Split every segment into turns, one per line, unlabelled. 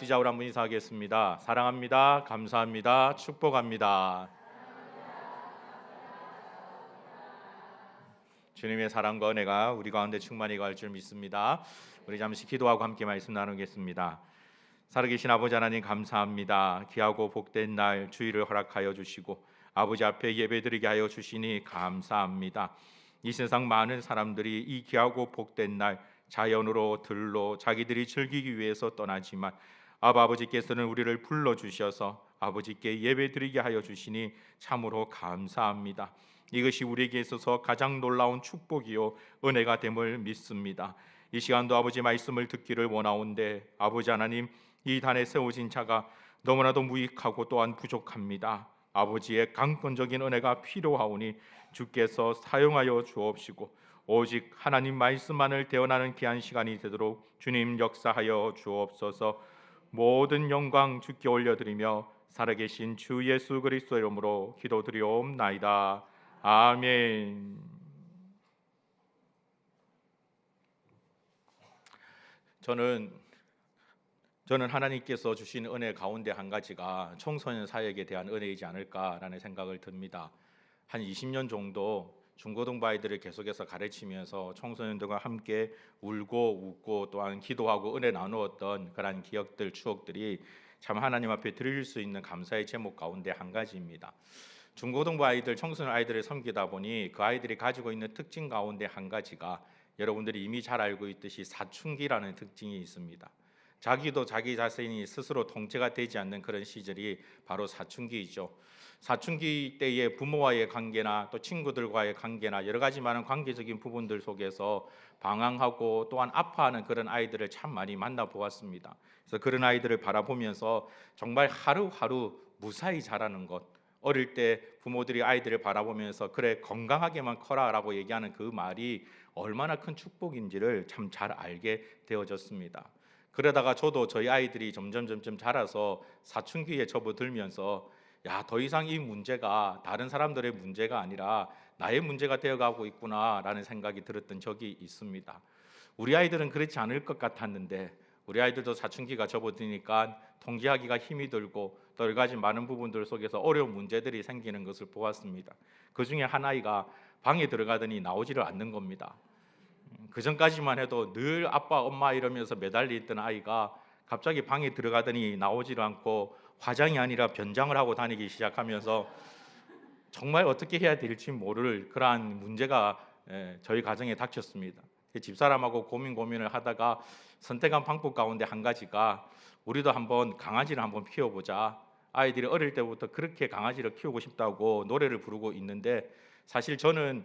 기자로 한번 인사하겠습니다. 사랑합니다. 감사합니다. 축복합니다. 주님의 사랑과 은혜가 우리 가운데 충만히 갈 줄 믿습니다. 우리 잠시 기도하고 함께 말씀 나누겠습니다. 살아계신 아버지 하나님 감사합니다. 귀하고 복된 날 주일을 허락하여 주시고 아버지 앞에 예배드리게 하여 주시니 감사합니다. 이 세상 많은 사람들이 이 귀하고 복된 날 자연으로 들로 자기들이 즐기기 위해서 떠나지만 아버지께서는 우리를 불러주셔서 아버지께 예배드리게 하여 주시니 참으로 감사합니다. 이것이 우리에게 있어서 가장 놀라운 축복이요 은혜가 됨을 믿습니다. 이 시간도 아버지 말씀을 듣기를 원하온데 아버지 하나님, 이 단에 세워진 자가 너무나도 무익하고 또한 부족합니다. 아버지의 강권적인 은혜가 필요하오니 주께서 사용하여 주옵시고 오직 하나님 말씀만을 대언하는 귀한 시간이 되도록 주님 역사하여 주옵소서. 모든 영광 주께 올려드리며 살아계신 주 예수 그리스도 이름으로 기도드리옵나이다. 아멘. 저는 하나님께서 주신 은혜 가운데 한 가지가 청소년 사역에 대한 은혜이지 않을까라는 생각을 듭니다. 한 20년 정도 중고등부 아이들을 계속해서 가르치면서 청소년들과 함께 울고 웃고 또한 기도하고 은혜 나누었던 그런 기억들, 추억들이 참 하나님 앞에 드릴 수 있는 감사의 제목 가운데 한 가지입니다. 중고등부 아이들, 청소년 아이들을 섬기다 보니 그 아이들이 가지고 있는 특징 가운데 한 가지가 여러분들이 이미 잘 알고 있듯이 사춘기라는 특징이 있습니다. 자기도 자기 자신이 스스로 통제가 되지 않는 그런 시절이 바로 사춘기이죠. 사춘기 때의 부모와의 관계나 또 친구들과의 관계나 여러 가지 많은 관계적인 부분들 속에서 방황하고 또한 아파하는 그런 아이들을 참 많이 만나보았습니다. 그래서 그런 아이들을 바라보면서 정말 하루하루 무사히 자라는 것, 어릴 때 부모들이 아이들을 바라보면서 그래 건강하게만 커라라고 얘기하는 그 말이 얼마나 큰 축복인지를 참 잘 알게 되어졌습니다. 그러다가 저도 저희 아이들이 점점 자라서 사춘기에 접어들면서 더 이상 이 문제가 다른 사람들의 문제가 아니라 나의 문제가 되어가고 있구나라는 생각이 들었던 적이 있습니다. 우리 아이들은 그렇지 않을 것 같았는데 우리 아이들도 사춘기가 접어드니까 통제하기가 힘이 들고 또 여러 가지 많은 부분들 속에서 어려운 문제들이 생기는 것을 보았습니다. 그 중에 한 아이가 방에 들어가더니 나오지를 않는 겁니다. 그 전까지만 해도 늘 아빠 엄마 이러면서 매달려 있던 아이가 갑자기 방에 들어가더니 나오지를 않고 화장이 아니라 변장을 하고 다니기 시작하면서 정말 어떻게 해야 될지 모를 그러한 문제가 저희 가정에 닥쳤습니다. 집사람하고 고민을 하다가 선택한 방법 가운데 한 가지가 우리도 한번 강아지를 한번 키워보자. 아이들이 어릴 때부터 그렇게 강아지를 키우고 싶다고 노래를 부르고 있는데 사실 저는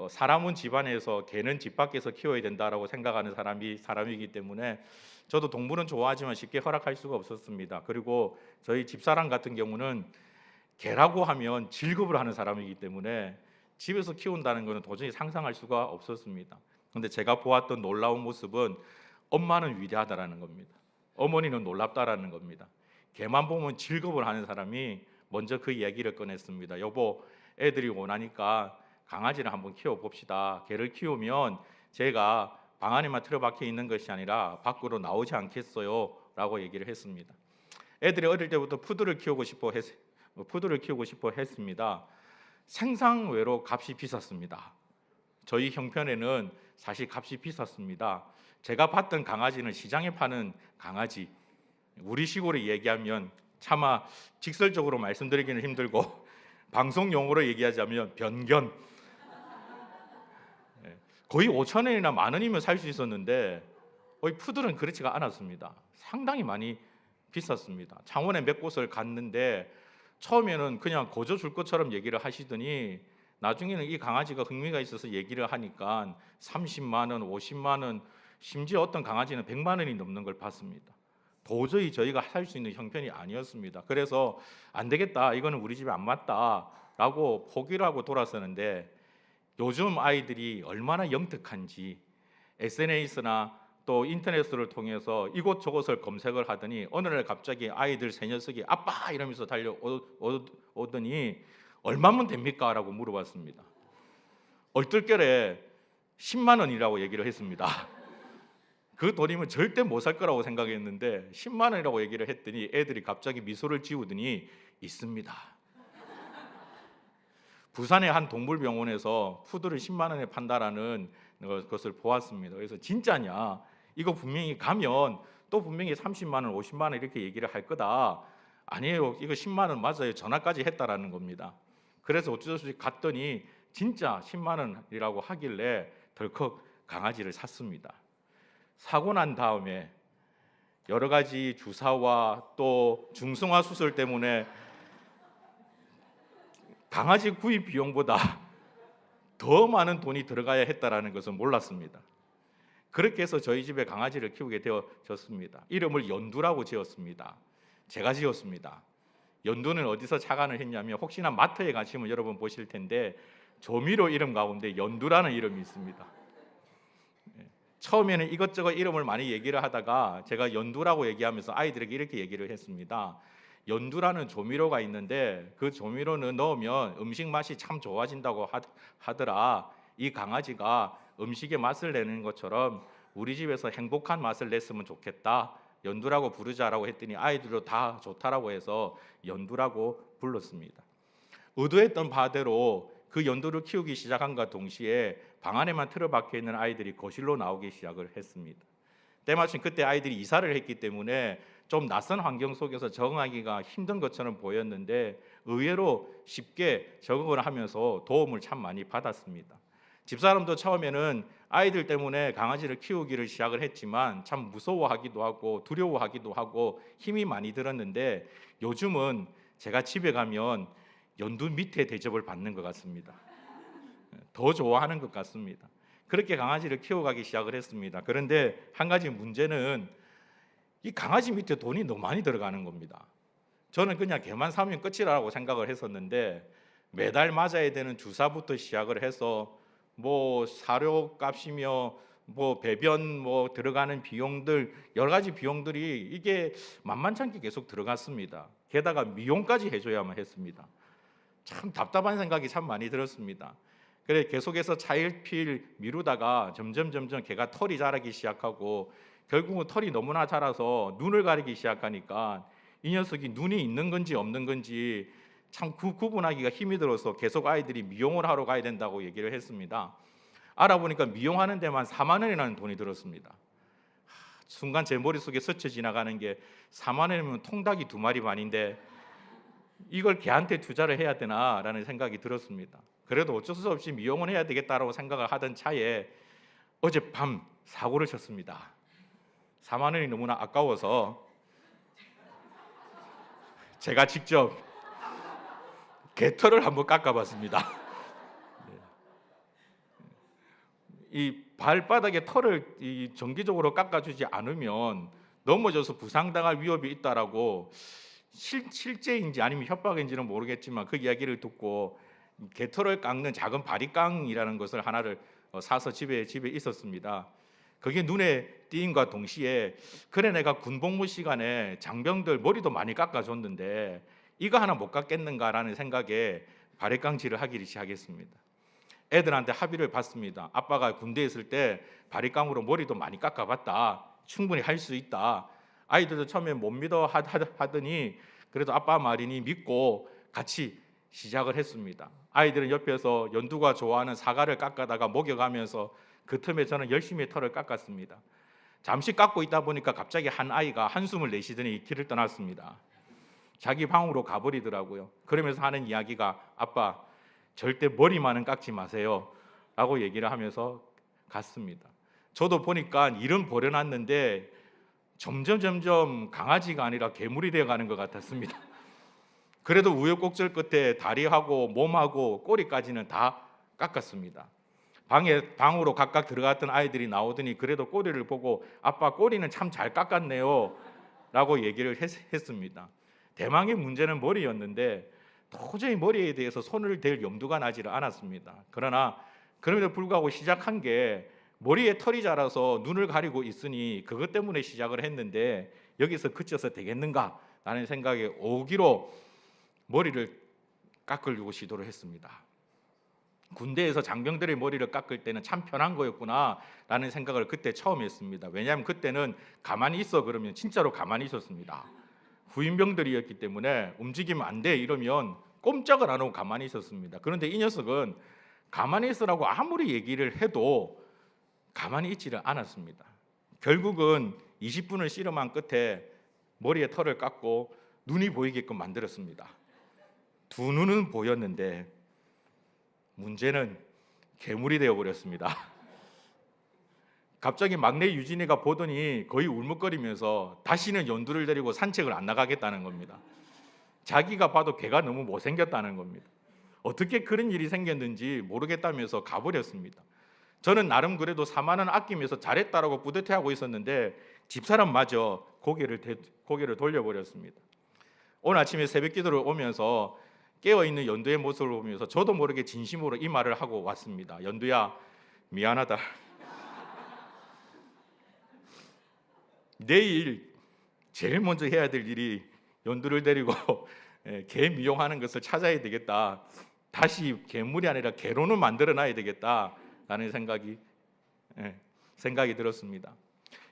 사람은 집안에서 개는 집 밖에서 키워야 된다라고 생각하는 사람이기 때문에 저도 동물은 좋아하지만 쉽게 허락할 수가 없었습니다. 그리고 저희 집사람 같은 경우는 개라고 하면 질급을 하는 사람이기 때문에 집에서 키운다는 것은 도저히 상상할 수가 없었습니다. 그런데 제가 보았던 놀라운 모습은 엄마는 위대하다라는 겁니다. 어머니는 놀랍다라는 겁니다. 개만 보면 질급을 하는 사람이 먼저 그 이야기를 꺼냈습니다. 여보, 애들이 원하니까 강아지를 한번 키워봅시다. 개를 키우면 제가 방 안에만 틀어박혀 있는 것이 아니라 밖으로 나오지 않겠어요? 라고 얘기를 했습니다. 애들이 어릴 때부터 푸드를 키우고 싶어 했습니다. 생상외로 값이 비쌌습니다. 저희 형편에는 사실 값이 비쌌습니다. 제가 봤던 강아지는 시장에 파는 강아지, 우리 식으로 얘기하면 차마 직설적으로 말씀드리기는 힘들고 방송 용어로 얘기하자면 변견, 거의 5,000원이나 10,000원이면 살 수 있었는데 푸들은 그렇지가 않았습니다. 상당히 많이 비쌌습니다. 창원에 몇 곳을 갔는데 처음에는 그냥 거저 줄 것처럼 얘기를 하시더니 나중에는 이 강아지가 흥미가 있어서 얘기를 하니까 30만 원, 50만 원, 심지어 어떤 강아지는 100만 원이 넘는 걸 봤습니다. 도저히 저희가 살 수 있는 형편이 아니었습니다. 그래서 안 되겠다, 이거는 우리 집에 안 맞다라고 포기를 하고 돌아서는데 요즘 아이들이 얼마나 영특한지 SNS나 또 인터넷을 통해서 이곳저곳을 검색을 하더니 어느 날 갑자기 아이들 세 녀석이 아빠 이러면서 달려오더니 얼마면 됩니까? 라고 물어봤습니다. 얼떨결에 10만 원이라고 얘기를 했습니다. 그 돈이면 절대 못 살 거라고 생각했는데 10만 원이라고 얘기를 했더니 애들이 갑자기 미소를 지우더니 있습니다. 부산의 한 동물병원에서 푸드를 10만 원에 판다라는 것을 보았습니다. 그래서 진짜냐? 이거 분명히 가면 또 분명히 30만 원, 50만 원 이렇게 얘기를 할 거다. 아니에요. 이거 10만 원 맞아요. 전화까지 했다라는 겁니다. 그래서 어쩔 수 없이 갔더니 진짜 10만 원이라고 하길래 덜컥 강아지를 샀습니다. 사고 난 다음에 여러 가지 주사와 또 중성화 수술 때문에 강아지 구입 비용보다 더 많은 돈이 들어가야 했다라는 것을 몰랐습니다. 그렇게 해서 저희 집에 강아지를 키우게 되어졌습니다. 이름을 연두라고 지었습니다. 제가 지었습니다. 연두는 어디서 착안을 했냐면 혹시나 마트에 가시면 여러분 보실 텐데 조미료 이름 가운데 연두라는 이름이 있습니다. 처음에는 이것저것 이름을 많이 얘기를 하다가 제가 연두라고 얘기하면서 아이들에게 이렇게 얘기를 했습니다. 연두라는 조미료가 있는데 그 조미료는 넣으면 음식 맛이 참 좋아진다고 하더라. 이 강아지가 음식의 맛을 내는 것처럼 우리 집에서 행복한 맛을 냈으면 좋겠다. 연두라고 부르자라고 했더니 아이들도 다 좋다라고 해서 연두라고 불렀습니다. 의도했던 바대로 그 연두를 키우기 시작한과 동시에 방 안에만 틀어박혀 있는 아이들이 거실로 나오기 시작을 했습니다. 때마침 그때 아이들이 이사를 했기 때문에 좀 낯선 환경 속에서 적응하기가 힘든 것처럼 보였는데 의외로 쉽게 적응을 하면서 도움을 참 많이 받았습니다. 집사람도 처음에는 아이들 때문에 강아지를 키우기를 시작을 했지만 참 무서워하기도 하고 두려워하기도 하고 힘이 많이 들었는데 요즘은 제가 집에 가면 연두 밑에 대접을 받는 것 같습니다. 더 좋아하는 것 같습니다. 그렇게 강아지를 키워가기 시작을 했습니다. 그런데 한 가지 문제는 이 강아지 밑에 돈이 너무 많이 들어가는 겁니다. 저는 그냥 개만 사면 끝이라고 생각을 했었는데 매달 맞아야 되는 주사부터 시작을 해서 뭐 사료 값이며 뭐 배변 뭐 들어가는 비용들 여러 가지 비용들이 이게 만만찮게 계속 들어갔습니다. 게다가 미용까지 해줘야만 했습니다. 참 답답한 생각이 참 많이 들었습니다. 그래 계속해서 차일피일 미루다가 점점 개가 털이 자라기 시작하고 결국은 털이 너무나 자라서 눈을 가리기 시작하니까 이 녀석이 눈이 있는 건지 없는 건지 참 구분하기가 힘이 들어서 계속 아이들이 미용을 하러 가야 된다고 얘기를 했습니다. 알아보니까 미용하는 데만 4만 원이라는 돈이 들었습니다. 순간 제 머릿속에 스쳐 지나가는 게 4만 원이면 통닭이 2마리 반인데 이걸 걔한테 투자를 해야 되나라는 생각이 들었습니다. 그래도 어쩔 수 없이 미용을 해야 되겠다라고 생각을 하던 차에 어젯밤 사고를 쳤습니다. 4만 원이 너무나 아까워서 제가 직접 개털을 한번 깎아봤습니다. 이 발바닥에 털을 정기적으로 깎아주지 않으면 넘어져서 부상당할 위협이 있다라고 실제인지 아니면 협박인지는 모르겠지만 그 이야기를 듣고 개털을 깎는 작은 바리깡이라는 것을 하나를 사서 집에 있었습니다. 그게 눈에 띄임과 동시에 그래 내가 군복무 시간에 장병들 머리도 많이 깎아줬는데 이거 하나 못 깎겠는가라는 생각에 바리깡질을 하기 시작했습니다. 애들한테 합의를 받습니다. 아빠가 군대에 있을 때 바리깡으로 머리도 많이 깎아봤다. 충분히 할 수 있다. 아이들도 처음에 못 믿어 하더니 그래도 아빠 말이니 믿고 같이 시작을 했습니다. 아이들은 옆에서 연두가 좋아하는 사과를 깎아다가 먹여가면서 그 틈에 저는 열심히 털을 깎았습니다. 잠시 깎고 있다 보니까 갑자기 한 아이가 한숨을 내쉬더니 길을 떠났습니다. 자기 방으로 가버리더라고요. 그러면서 하는 이야기가 아빠 절대 머리만은 깎지 마세요 라고 얘기를 하면서 갔습니다. 저도 보니까 일은 버려놨는데 점점 강아지가 아니라 괴물이 되어가는 것 같았습니다. 그래도 우여곡절 끝에 다리하고 몸하고 꼬리까지는 다 깎았습니다. 방으로 각각 들어갔던 아이들이 나오더니 그래도 꼬리를 보고 아빠 꼬리는 참 잘 깎았네요 라고 얘기를 했습니다. 대망의 문제는 머리였는데 도저히 머리에 대해서 손을 댈 염두가 나지를 않았습니다. 그러나 그럼에도 불구하고 시작한 게 머리에 털이 자라서 눈을 가리고 있으니 그것 때문에 시작을 했는데 여기서 그쳐서 되겠는가 라는 생각에 오기로 머리를 깎으려고 시도를 했습니다. 군대에서 장병들의 머리를 깎을 때는 참 편한 거였구나라는 생각을 그때 처음 했습니다. 왜냐하면 그때는 가만히 있어 그러면 진짜로 가만히 있었습니다. 후임병들이었기 때문에 움직이면 안 돼 이러면 꼼짝을 안 하고 가만히 있었습니다. 그런데 이 녀석은 가만히 있으라고 아무리 얘기를 해도 가만히 있지를 않았습니다. 결국은 20분을 씨름한 끝에 머리에 털을 깎고 눈이 보이게끔 만들었습니다. 두 눈은 보였는데 문제는 괴물이 되어버렸습니다. 갑자기 막내 유진이가 보더니 거의 울먹거리면서 다시는 연두를 데리고 산책을 안 나가겠다는 겁니다. 자기가 봐도 걔가 너무 못생겼다는 겁니다. 어떻게 그런 일이 생겼는지 모르겠다면서 가버렸습니다. 저는 나름 그래도 4만 원 아끼면서 잘했다라고 뿌듯해하고 있었는데 집사람마저 고개를 돌려버렸습니다. 오늘 아침에 새벽 기도를 오면서 깨어있는 연두의 모습을 보면서 저도 모르게 진심으로 이 말을 하고 왔습니다. 연두야, 미안하다. 내일 제일 먼저 해야 될 일이 연두를 데리고 개 미용하는 것을 찾아야 되겠다. 다시 괴물이 아니라 개로는 만들어놔야 되겠다라는 생각이 들었습니다.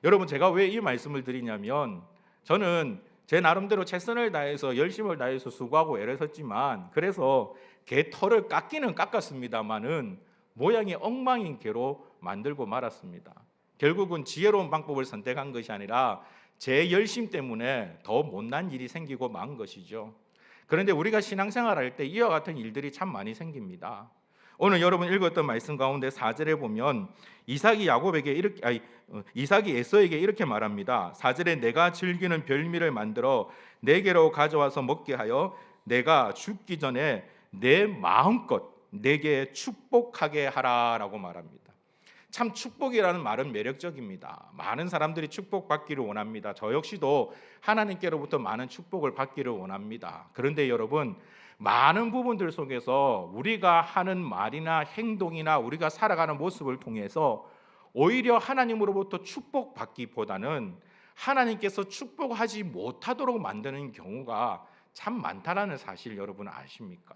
여러분, 제가 왜 이 말씀을 드리냐면 저는 제 나름대로 최선을 다해서 열심을 다해서 수고하고 애를 썼지만 그래서 개 털을 깎기는 깎았습니다만은 모양이 엉망인 개로 만들고 말았습니다. 결국은 지혜로운 방법을 선택한 것이 아니라 제 열심 때문에 더 못난 일이 생기고 만 것이죠. 그런데 우리가 신앙생활할 때 이와 같은 일들이 참 많이 생깁니다. 오늘 여러분 읽었던 말씀 가운데 4절에 보면 이삭이 에서에게 이렇게 말합니다. 4절에 내가 즐기는 별미를 만들어 내게로 가져와서 먹게 하여 내가 죽기 전에 내 마음껏 내게 축복하게 하라라고 말합니다. 참 축복이라는 말은 매력적입니다. 많은 사람들이 축복받기를 원합니다. 저 역시도 하나님께로부터 많은 축복을 받기를 원합니다. 그런데 여러분, 많은 부분들 속에서 우리가 하는 말이나 행동이나 우리가 살아가는 모습을 통해서 오히려 하나님으로부터 축복받기보다는 하나님께서 축복하지 못하도록 만드는 경우가 참 많다라는 사실 여러분 아십니까?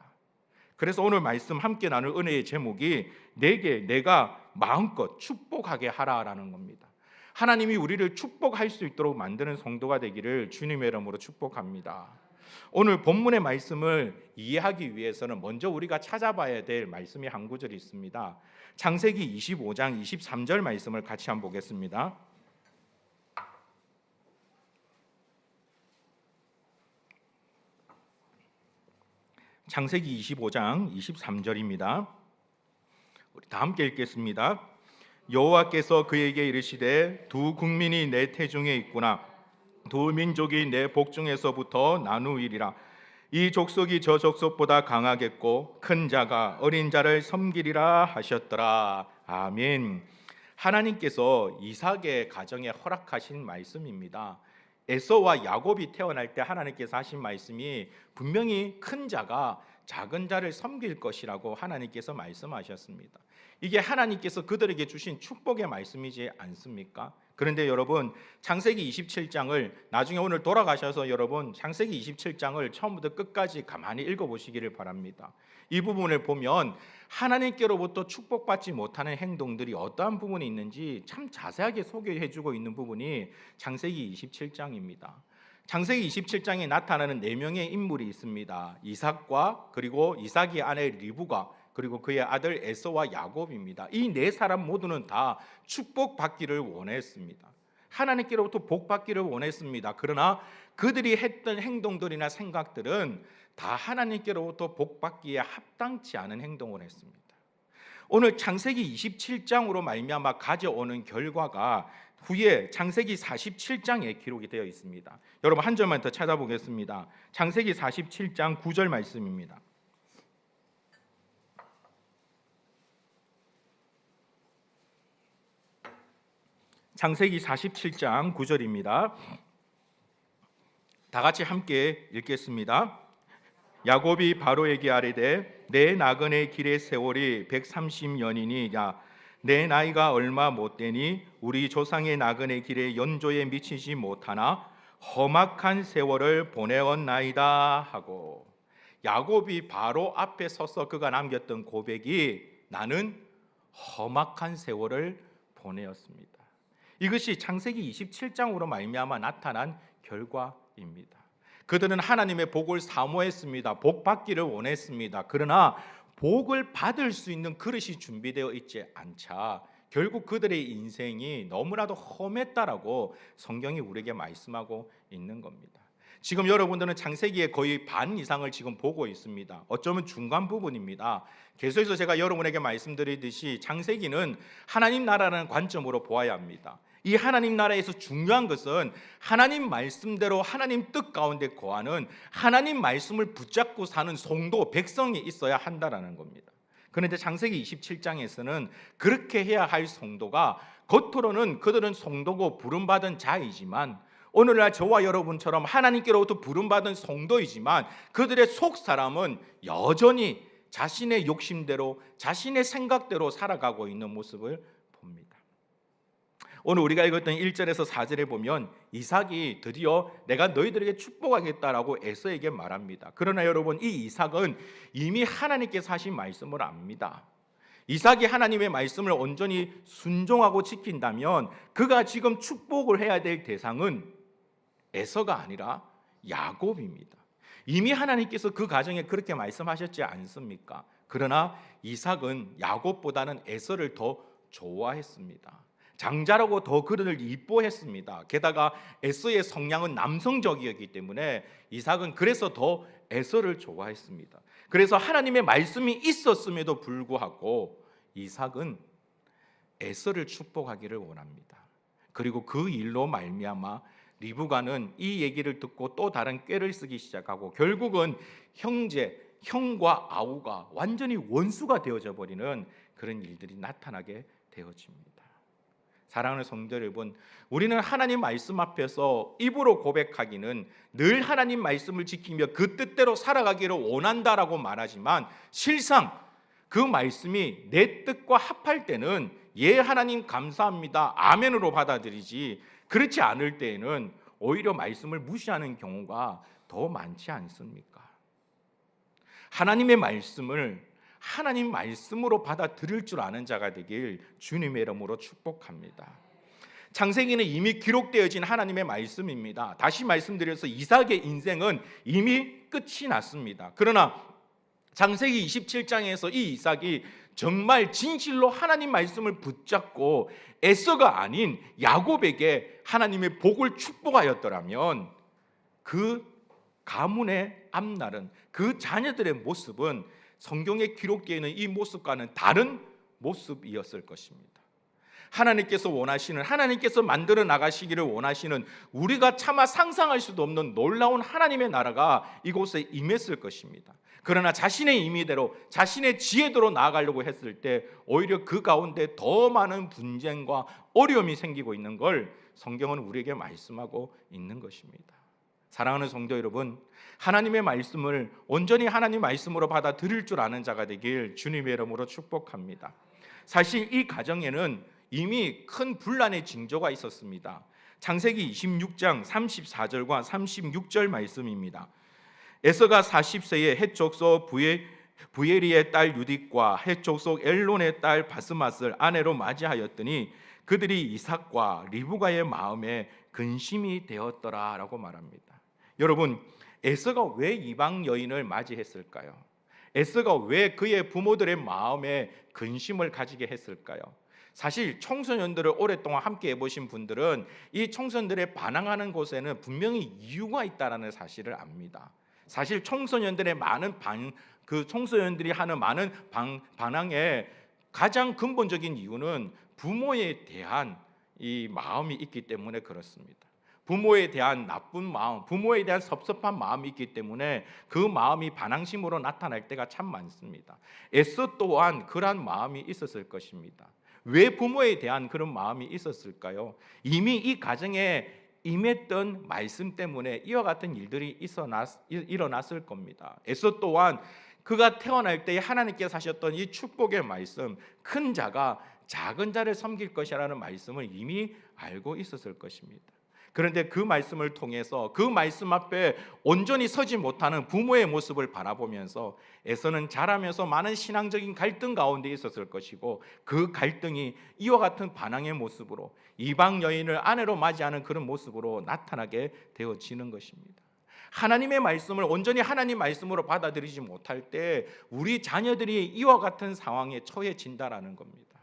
그래서 오늘 말씀 함께 나눌 은혜의 제목이 내가 마음껏 축복하게 하라라는 겁니다. 하나님이 우리를 축복할 수 있도록 만드는 성도가 되기를 주님의 이름으로 축복합니다. 오늘 본문의 말씀을 이해하기 위해서는 먼저 우리가 찾아봐야 될 말씀이 한 구절이 있습니다. 창세기 25장 23절 말씀을 같이 한번 보겠습니다. 창세기 25장 23절입니다. 우리 다 함께 읽겠습니다. 여호와께서 그에게 이르시되 두 국민이 내 태중에 있구나. 두 민족이 내 복중에서부터 나누이리라. 이 족속이 저 족속보다 강하겠고 큰 자가 어린 자를 섬기리라 하셨더라. 아멘. 하나님께서 이삭의 가정에 허락하신 말씀입니다. 에서와 야곱이 태어날 때 하나님께서 하신 말씀이 분명히 큰 자가 작은 자를 섬길 것이라고 하나님께서 말씀하셨습니다. 이게 하나님께서 그들에게 주신 축복의 말씀이지 않습니까? 그런데 여러분, 창세기 27장을 나중에 오늘 돌아가셔서 여러분 창세기 27장을 처음부터 끝까지 가만히 읽어보시기를 바랍니다. 이 부분을 보면 하나님께로부터 축복받지 못하는 행동들이 어떠한 부분이 있는지 참 자세하게 소개해주고 있는 부분이 창세기 27장입니다. 창세기 27장에 나타나는 4명의 인물이 있습니다. 이삭과 그리고 이삭의 아내 리브가 그리고 그의 아들 에서와 야곱입니다. 이 4사람 모두는 다 축복받기를 원했습니다. 하나님께로부터 복받기를 원했습니다. 그러나 그들이 했던 행동들이나 생각들은 다 하나님께로부터 복받기에 합당치 않은 행동을 했습니다. 오늘 창세기 27장으로 말미암아 가져오는 결과가 후에 창세기 47장에 기록이 되어 있습니다. 여러분 한 절만 더 찾아보겠습니다. 창세기 47장 9절 말씀입니다. 창세기 47장 9절입니다. 다 같이 함께 읽겠습니다. 야곱이 바로에게 아뢰되 내 나그네 길의 세월이 130년이니 내 나이가 얼마 못되니 우리 조상의 나그네 길의 연조에 미치지 못하나 험악한 세월을 보내었나이다 하고 야곱이 바로 앞에 서서 그가 남겼던 고백이 나는 험악한 세월을 보내었습니다. 이것이 창세기 27장으로 말미암아 나타난 결과입니다. 그들은 하나님의 복을 사모했습니다. 복 받기를 원했습니다. 그러나 복을 받을 수 있는 그릇이 준비되어 있지 않자 결국 그들의 인생이 너무나도 험했다라고 성경이 우리에게 말씀하고 있는 겁니다. 지금 여러분들은 창세기의 거의 반 이상을 지금 보고 있습니다. 어쩌면 중간 부분입니다. 계속해서 제가 여러분에게 말씀드리듯이 창세기는 하나님 나라라는 관점으로 보아야 합니다. 이 하나님 나라에서 중요한 것은 하나님 말씀대로 하나님 뜻 가운데 거하는 하나님 말씀을 붙잡고 사는 성도, 백성이 있어야 한다라는 겁니다. 그런데 창세기 27장에서는 그렇게 해야 할 성도가 겉으로는 그들은 성도고 부름받은 자이지만 오늘날 저와 여러분처럼 하나님께로부터 부름받은 성도이지만 그들의 속 사람은 여전히 자신의 욕심대로 자신의 생각대로 살아가고 있는 모습을 봅니다. 오늘 우리가 읽었던 1절에서 4절에 보면 이삭이 드디어 내가 너희들에게 축복하겠다라고 에서에게 말합니다. 그러나 여러분, 이 이삭은 이미 하나님께서 하신 말씀을 압니다. 이삭이 하나님의 말씀을 온전히 순종하고 지킨다면 그가 지금 축복을 해야 될 대상은 에서가 아니라 야곱입니다. 이미 하나님께서 그 가정에 그렇게 말씀하셨지 않습니까? 그러나 이삭은 야곱보다는 에서를 더 좋아했습니다. 장자라고 더 그를 이뻐했습니다. 게다가 에서의 성향은 남성적이었기 때문에 이삭은 그래서 더 에서를 좋아했습니다. 그래서 하나님의 말씀이 있었음에도 불구하고 이삭은 에서를 축복하기를 원합니다. 그리고 그 일로 말미암아 리브가는 이 얘기를 듣고 또 다른 꾀를 쓰기 시작하고 결국은 형과 아우가 완전히 원수가 되어져 버리는 그런 일들이 나타나게 되어집니다. 사랑하는 성도 여러분, 우리는 하나님 말씀 앞에서 입으로 고백하기는 늘 하나님 말씀을 지키며 그 뜻대로 살아가기를 원한다라고 말하지만 실상 그 말씀이 내 뜻과 합할 때는 예 하나님 감사합니다 아멘으로 받아들이지, 그렇지 않을 때에는 오히려 말씀을 무시하는 경우가 더 많지 않습니까? 하나님의 말씀을 하나님 말씀으로 받아들일 줄 아는 자가 되길 주님의 이름으로 축복합니다. 창세기는 이미 기록되어진 하나님의 말씀입니다. 다시 말씀드려서 이삭의 인생은 이미 끝이 났습니다. 그러나 창세기 27장에서 이 이삭이 정말 진실로 하나님 말씀을 붙잡고 에서가 아닌 야곱에게 하나님의 복을 축복하였더라면 그 가문의 앞날은, 그 자녀들의 모습은 성경에 기록되어 있는 이 모습과는 다른 모습이었을 것입니다. 하나님께서 원하시는, 하나님께서 만들어 나가시기를 원하시는, 우리가 차마 상상할 수도 없는 놀라운 하나님의 나라가 이곳에 임했을 것입니다. 그러나 자신의 임의대로, 자신의 지혜대로 나아가려고 했을 때 오히려 그 가운데 더 많은 분쟁과 어려움이 생기고 있는 걸 성경은 우리에게 말씀하고 있는 것입니다. 사랑하는 성도 여러분, 하나님의 말씀을 온전히 하나님 말씀으로 받아들일 줄 아는 자가 되길 주님의 이름으로 축복합니다. 사실 이 가정에는 이미 큰 분란의 징조가 있었습니다. 창세기 26장 34절과 36절 말씀입니다. 에서가 40세에 헷족속 부에리의 딸 유딕과 헷족속 엘론의 딸 바스맛을 아내로 맞이하였더니 그들이 이삭과 리브가의 마음에 근심이 되었더라라고 말합니다. 여러분, 에서가 왜 이방 여인을 맞이했을까요? 에서가 왜 그의 부모들의 마음에 근심을 가지게 했을까요? 사실 청소년들을 오랫동안 함께 해보신 분들은 이 청소년들의 반항하는 곳에는 분명히 이유가 있다는 사실을 압니다. 사실 청소년들의 청소년들이 하는 많은 반항의 가장 근본적인 이유는 부모에 대한 이 마음이 있기 때문에 그렇습니다. 부모에 대한 나쁜 마음, 부모에 대한 섭섭한 마음이 있기 때문에 그 마음이 반항심으로 나타날 때가 참 많습니다. 에서 또한 그러한 마음이 있었을 것입니다. 왜 부모에 대한 그런 마음이 있었을까요? 이미 이 가정에 임했던 말씀 때문에 이와 같은 일들이 일어났을 겁니다. 에서 또한 그가 태어날 때 하나님께서 하셨던 이 축복의 말씀, 큰 자가 작은 자를 섬길 것이라는 말씀을 이미 알고 있었을 것입니다. 그런데 그 말씀을 통해서 그 말씀 앞에 온전히 서지 못하는 부모의 모습을 바라보면서 에서는 자라면서 많은 신앙적인 갈등 가운데 있었을 것이고, 그 갈등이 이와 같은 반항의 모습으로 이방 여인을 아내로 맞이하는 그런 모습으로 나타나게 되어지는 것입니다. 하나님의 말씀을 온전히 하나님 말씀으로 받아들이지 못할 때 우리 자녀들이 이와 같은 상황에 처해진다라는 겁니다.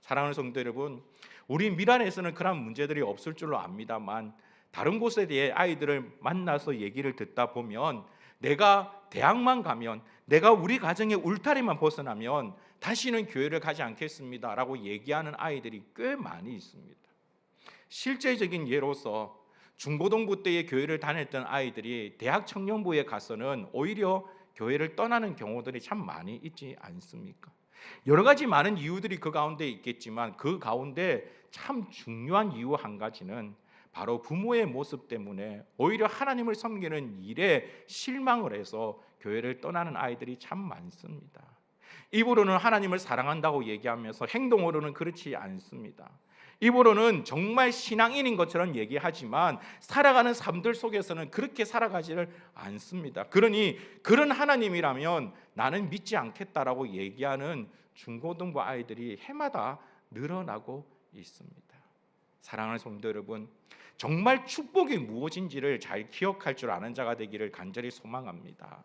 사랑하는 성도 여러분, 우리 미란에서는 그런 문제들이 없을 줄로 압니다만, 다른 곳에 대해 아이들을 만나서 얘기를 듣다 보면 내가 대학만 가면, 내가 우리 가정의 울타리만 벗어나면 다시는 교회를 가지 않겠습니다 라고 얘기하는 아이들이 꽤 많이 있습니다. 실제적인 예로서 중고등부 때의 교회를 다녔던 아이들이 대학 청년부에 가서는 오히려 교회를 떠나는 경우들이 참 많이 있지 않습니까? 여러 가지 많은 이유들이 그 가운데 있겠지만, 그 가운데 참 중요한 이유 한 가지는 바로 부모의 모습 때문에 오히려 하나님을 섬기는 일에 실망을 해서 교회를 떠나는 아이들이 참 많습니다. 입으로는 하나님을 사랑한다고 얘기하면서 행동으로는 그렇지 않습니다. 입으로는 정말 신앙인인 것처럼 얘기하지만 살아가는 삶들 속에서는 그렇게 살아가지를 않습니다. 그러니 그런 하나님이라면 나는 믿지 않겠다라고 얘기하는 중고등부 아이들이 해마다 늘어나고 있습니다. 사랑하는 성도 여러분, 정말 축복이 무엇인지를 잘 기억할 줄 아는 자가 되기를 간절히 소망합니다.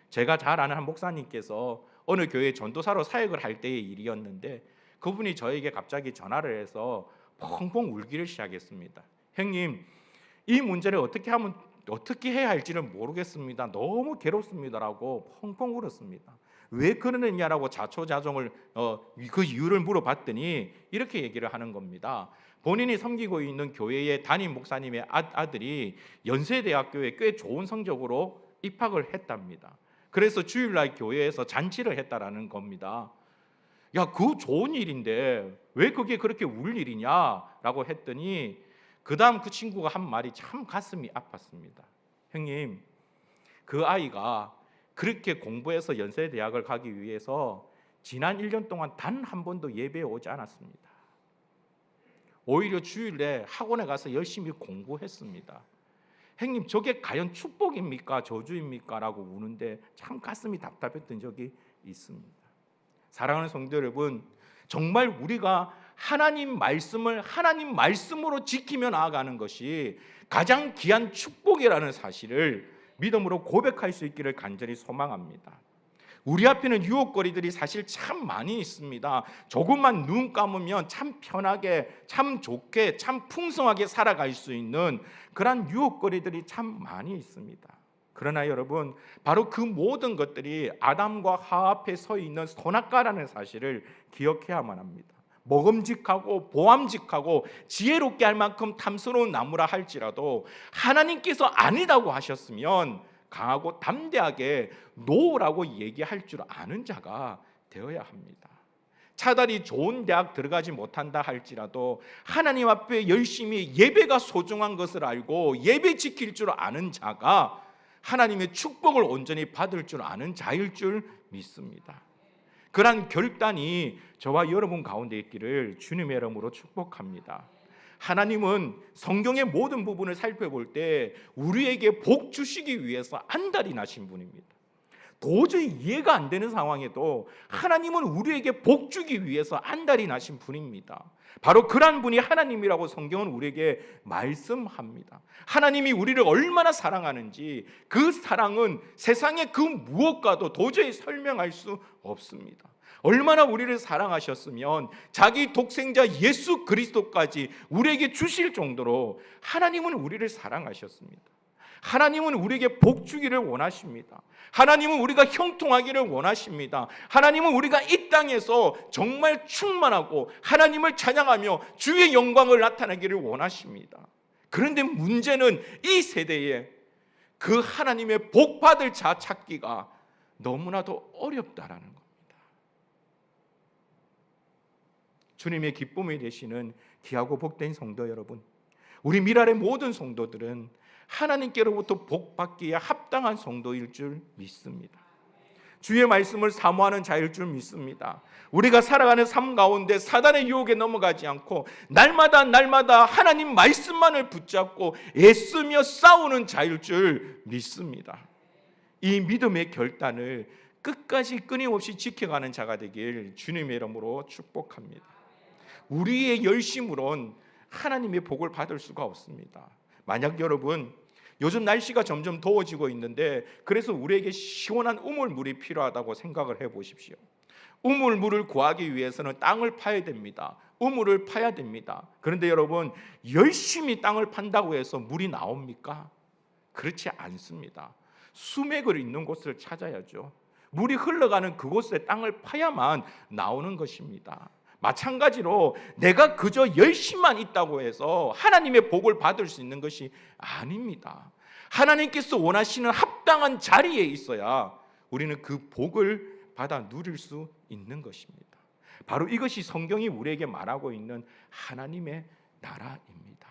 제가 잘 아는 한 목사님께서 어느 교회 전도사로 사역을 할 때의 일이었는데, 그분이 저에게 갑자기 전화를 해서 펑펑 울기를 시작했습니다. 형님, 이 문제를 어떻게 해야 할지를 모르겠습니다. 너무 괴롭습니다라고 펑펑 울었습니다. 왜 그러느냐라고 자초자종을 그 이유를 물어봤더니 이렇게 얘기를 하는 겁니다. 본인이 섬기고 있는 교회의 담임 목사님의 아들이 연세대학교에 꽤 좋은 성적으로 입학을 했답니다. 그래서 주일날 교회에서 잔치를 했다라는 겁니다. 야, 그거 좋은 일인데 왜 그게 그렇게 울 일이냐라고 했더니 그 다음 그 친구가 한 말이 참 가슴이 아팠습니다. 형님, 그 아이가 그렇게 공부해서 연세대학을 가기 위해서 지난 1년 동안 단 한 번도 예배에 오지 않았습니다. 오히려 주일에 학원에 가서 열심히 공부했습니다. 형님, 저게 과연 축복입니까 저주입니까? 라고 우는데 참 가슴이 답답했던 적이 있습니다. 사랑하는 성도 여러분, 정말 우리가 하나님 말씀을 하나님 말씀으로 지키며 나아가는 것이 가장 귀한 축복이라는 사실을 믿음으로 고백할 수 있기를 간절히 소망합니다. 우리 앞에는 유혹거리들이 사실 참 많이 있습니다. 조금만 눈 감으면 참 편하게, 참 좋게, 참 풍성하게 살아갈 수 있는 그런 유혹거리들이 참 많이 있습니다. 그러나 여러분, 바로 그 모든 것들이 아담과 하와 앞에 서 있는 선악과라는 사실을 기억해야만 합니다. 먹음직하고 보암직하고 지혜롭게 할 만큼 탐스러운 나무라 할지라도 하나님께서 아니다고 하셨으면 강하고 담대하게 노라고 얘기할 줄 아는 자가 되어야 합니다. 차라리 좋은 대학 들어가지 못한다 할지라도 하나님 앞에 열심히 예배가 소중한 것을 알고 예배 지킬 줄 아는 자가 하나님의 축복을 온전히 받을 줄 아는 자일 줄 믿습니다. 그러한 결단이 저와 여러분 가운데 있기를 주님의 이름으로 축복합니다. 하나님은 성경의 모든 부분을 살펴볼 때 우리에게 복 주시기 위해서 안달이 나신 분입니다. 도저히 이해가 안 되는 상황에도 하나님은 우리에게 복 주기 위해서 안달이 나신 분입니다. 바로 그러한 분이 하나님이라고 성경은 우리에게 말씀합니다. 하나님이 우리를 얼마나 사랑하는지 그 사랑은 세상의 그 무엇과도 도저히 설명할 수 없습니다. 얼마나 우리를 사랑하셨으면 자기 독생자 예수 그리스도까지 우리에게 주실 정도로 하나님은 우리를 사랑하셨습니다. 하나님은 우리에게 복 주기를 원하십니다. 하나님은 우리가 형통하기를 원하십니다. 하나님은 우리가 이 땅에서 정말 충만하고 하나님을 찬양하며 주의 영광을 나타내기를 원하십니다. 그런데 문제는 이 세대에 그 하나님의 복 받을 자 찾기가 너무나도 어렵다라는 겁니다. 주님의 기쁨이 되시는 귀하고 복된 성도 여러분, 우리 미랄의 모든 성도들은 하나님께로부터 복 받기에 합당한 성도일 줄 믿습니다. 주의 말씀을 사모하는 자일 줄 믿습니다. 우리가 살아가는 삶 가운데 사단의 유혹에 넘어가지 않고 날마다 하나님 말씀만을 붙잡고 애쓰며 싸우는 자일 줄 믿습니다. 이 믿음의 결단을 끝까지 끊임없이 지켜가는 자가 되길 주님의 이름으로 축복합니다. 우리의 열심으론 하나님의 복을 받을 수가 없습니다. 만약 여러분 요즘 날씨가 점점 더워지고 있는데 그래서 우리에게 시원한 우물물이 필요하다고 생각을 해보십시오. 우물물을 구하기 위해서는 땅을 파야 됩니다. 우물을 파야 됩니다. 그런데 여러분 열심히 땅을 판다고 해서 물이 나옵니까? 그렇지 않습니다. 수맥을 있는 곳을 찾아야죠. 물이 흘러가는 그곳에 땅을 파야만 나오는 것입니다. 마찬가지로 내가 그저 열심만 있다고 해서 하나님의 복을 받을 수 있는 것이 아닙니다. 하나님께서 원하시는 합당한 자리에 있어야 우리는 그 복을 받아 누릴 수 있는 것입니다. 바로 이것이 성경이 우리에게 말하고 있는 하나님의 나라입니다.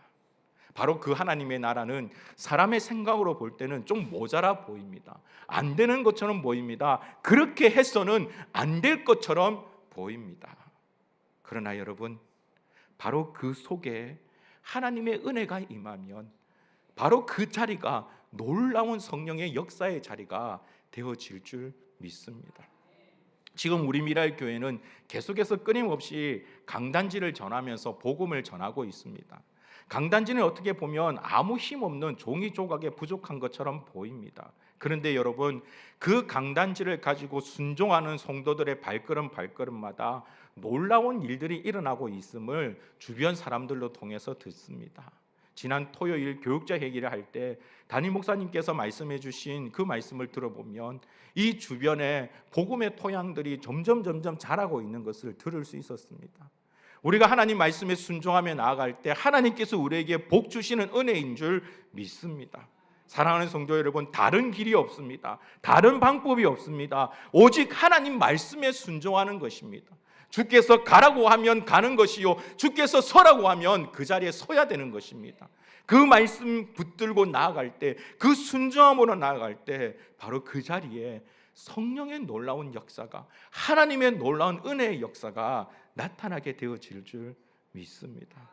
바로 그 하나님의 나라는 사람의 생각으로 볼 때는 좀 모자라 보입니다. 안 되는 것처럼 보입니다. 그렇게 해서는 안 될 것처럼 보입니다. 그러나 여러분, 바로 그 속에 하나님의 은혜가 임하면 바로 그 자리가 놀라운 성령의 역사의 자리가 되어질 줄 믿습니다. 지금 우리 미랄 교회는 계속해서 끊임없이 강단지를 전하면서 복음을 전하고 있습니다. 강단지는 어떻게 보면 아무 힘없는 종이 조각에 부족한 것처럼 보입니다. 그런데 여러분, 그 강단지를 가지고 순종하는 성도들의 발걸음마다 놀라운 일들이 일어나고 있음을 주변 사람들로 통해서 듣습니다. 지난 토요일 교육자 회의를 할 때 담임 목사님께서 말씀해 주신 그 말씀을 들어보면 이 주변에 복음의 토양들이 점점 자라고 있는 것을 들을 수 있었습니다. 우리가 하나님 말씀에 순종하며 나아갈 때 하나님께서 우리에게 복 주시는 은혜인 줄 믿습니다. 사랑하는 성도 여러분, 다른 길이 없습니다. 다른 방법이 없습니다. 오직 하나님 말씀에 순종하는 것입니다. 주께서 가라고 하면 가는 것이요, 주께서 서라고 하면 그 자리에 서야 되는 것입니다. 그 말씀 붙들고 나아갈 때, 그 순종함으로 나아갈 때 바로 그 자리에 성령의 놀라운 역사가, 하나님의 놀라운 은혜의 역사가 나타나게 되어질 줄 믿습니다.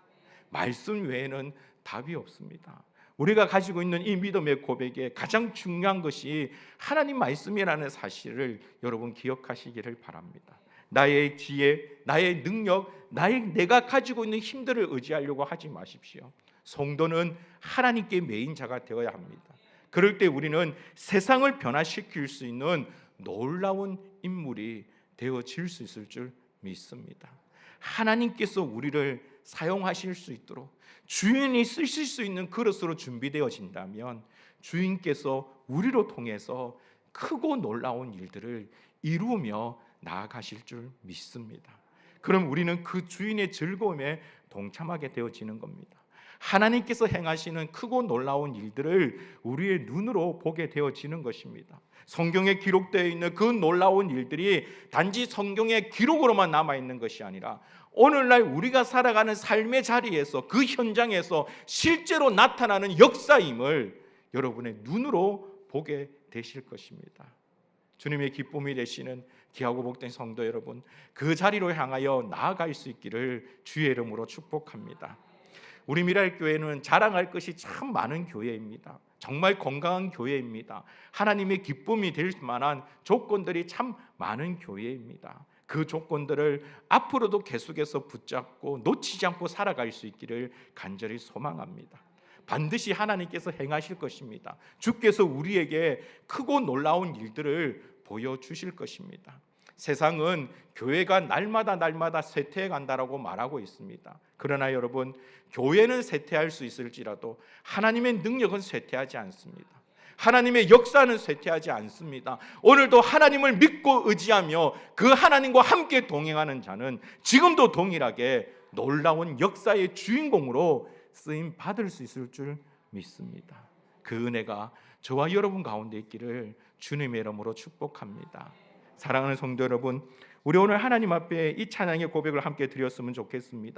말씀 외에는 답이 없습니다. 우리가 가지고 있는 이 믿음의 고백에 가장 중요한 것이 하나님 말씀이라는 사실을 여러분 기억하시기를 바랍니다. 나의 지혜, 나의 능력, 내가 가지고 있는 힘들을 의지하려고 하지 마십시오. 성도는 하나님께 매인 자가 되어야 합니다. 그럴 때 우리는 세상을 변화시킬 수 있는 놀라운 인물이 되어질 수 있을 줄 믿습니다. 하나님께서 우리를 사용하실 수 있도록 주인이 쓰실 수 있는 그릇으로 준비되어진다면 주인께서 우리로 통해서 크고 놀라운 일들을 이루며 나아가실 줄 믿습니다. 그럼 우리는 그 주인의 즐거움에 동참하게 되어지는 겁니다. 하나님께서 행하시는 크고 놀라운 일들을 우리의 눈으로 보게 되어지는 것입니다. 성경에 기록되어 있는 그 놀라운 일들이 단지 성경의 기록으로만 남아있는 것이 아니라 오늘날 우리가 살아가는 삶의 자리에서, 그 현장에서 실제로 나타나는 역사임을 여러분의 눈으로 보게 되실 것입니다. 주님의 기쁨이 되시는 귀하고 복된 성도 여러분, 그 자리로 향하여 나아갈 수 있기를 주의 이름으로 축복합니다. 우리 미랄교회는 자랑할 것이 참 많은 교회입니다. 정말 건강한 교회입니다. 하나님의 기쁨이 될 만한 조건들이 참 많은 교회입니다. 그 조건들을 앞으로도 계속해서 붙잡고 놓치지 않고 살아갈 수 있기를 간절히 소망합니다. 반드시 하나님께서 행하실 것입니다. 주께서 우리에게 크고 놀라운 일들을 보여주실 것입니다. 세상은 교회가 날마다 쇠퇴해 간다라고 말하고 있습니다. 그러나 여러분, 교회는 쇠퇴할 수 있을지라도 하나님의 능력은 쇠퇴하지 않습니다. 하나님의 역사는 쇠퇴하지 않습니다. 오늘도 하나님을 믿고 의지하며 그 하나님과 함께 동행하는 자는 지금도 동일하게 놀라운 역사의 주인공으로 쓰임 받을 수 있을 줄 믿습니다. 그 은혜가 저와 여러분 가운데 있기를 주님의 이름으로 축복합니다. 사랑하는 성도 여러분, 우리 오늘 하나님 앞에 이 찬양의 고백을 함께 드렸으면 좋겠습니다.